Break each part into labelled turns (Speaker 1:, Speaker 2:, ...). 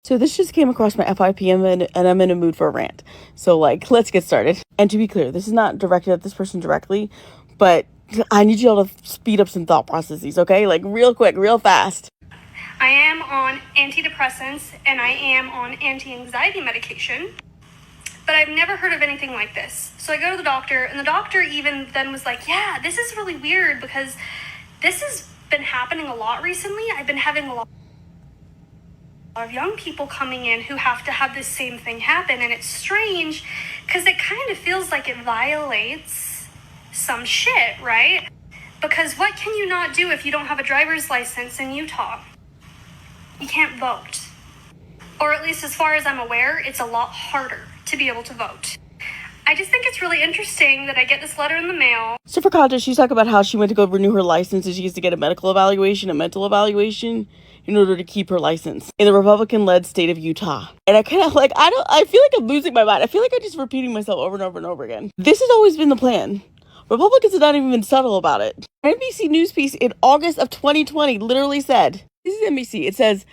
Speaker 1: So this just came across my FYPM and I'm in a mood for a rant. So like, let's get started. And to be clear, this is not directed at this person directly, but I need y'all to speed up some thought processes, okay? Like real quick, real fast.
Speaker 2: I am on antidepressants and I am on anti-anxiety medication, but I've never heard of anything like this. So I go to the doctor, and the doctor even then was like, yeah, this is really weird because this has been happening a lot recently. I've been having a lot of young people coming in who have to have this same thing happen, and it's strange because it kind of feels like it violates some shit, right? Because what can you not do if you don't have a driver's license in Utah? You can't vote. Or at least as far as I'm aware, it's a lot harder to be able to vote. I just think it's really interesting that I get this letter in the mail.
Speaker 1: So for context, she's talking about how she went to go renew her license and she used to get a medical evaluation, a mental evaluation, in order to keep her license in the Republican-led state of Utah. And I kind of like, I feel like I'm losing my mind. I feel like I'm just repeating myself over and over and over again. This has always been the plan. Republicans have not even been subtle about it. An NBC News piece in August of 2020 literally said, this is NBC, it says,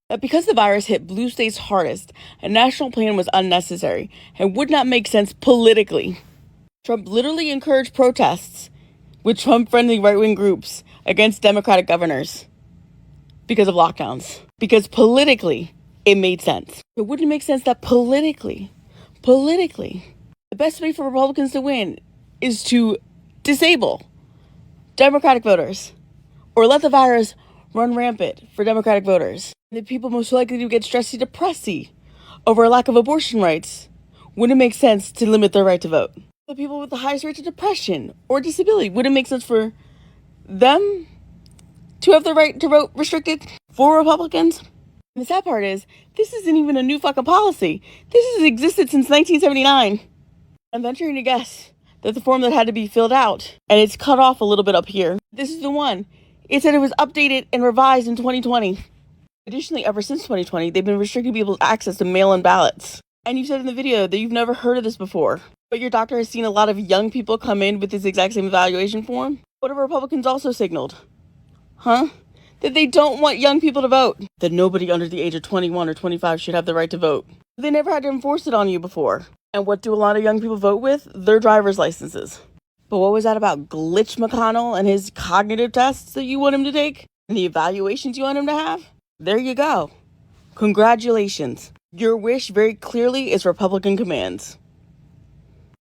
Speaker 1: that because the virus hit blue states hardest, a national plan was unnecessary and would not make sense politically. Trump literally encouraged protests with Trump-friendly right-wing groups against Democratic governors because of lockdowns. Because politically, it made sense. It wouldn't make sense that politically, the best way for Republicans to win is to disable Democratic voters or let the virus run rampant for Democratic voters. The people most likely to get stressy-depressy over a lack of abortion rights wouldn't make sense to limit their right to vote. The people with the highest rates of depression or disability wouldn't make sense for them to have their right to vote restricted for Republicans. And the sad part is, this isn't even a new fucking policy. This has existed since 1979. I'm venturing to guess that the form that had to be filled out, and it's cut off a little bit up here. This is the one. It said it was updated and revised in 2020. Additionally, ever since 2020, they've been restricting people's access to mail-in ballots. And you said in the video that you've never heard of this before, but your doctor has seen a lot of young people come in with this exact same evaluation form. What have Republicans also signaled? Huh? That they don't want young people to vote. That nobody under the age of 21 or 25 should have the right to vote. They never had to enforce it on you before. And what do a lot of young people vote with? Their driver's licenses. But what was that about Glitch McConnell and his cognitive tests that you want him to take? And the evaluations you want him to have? There you go. Congratulations. Your wish very clearly is Republican commands.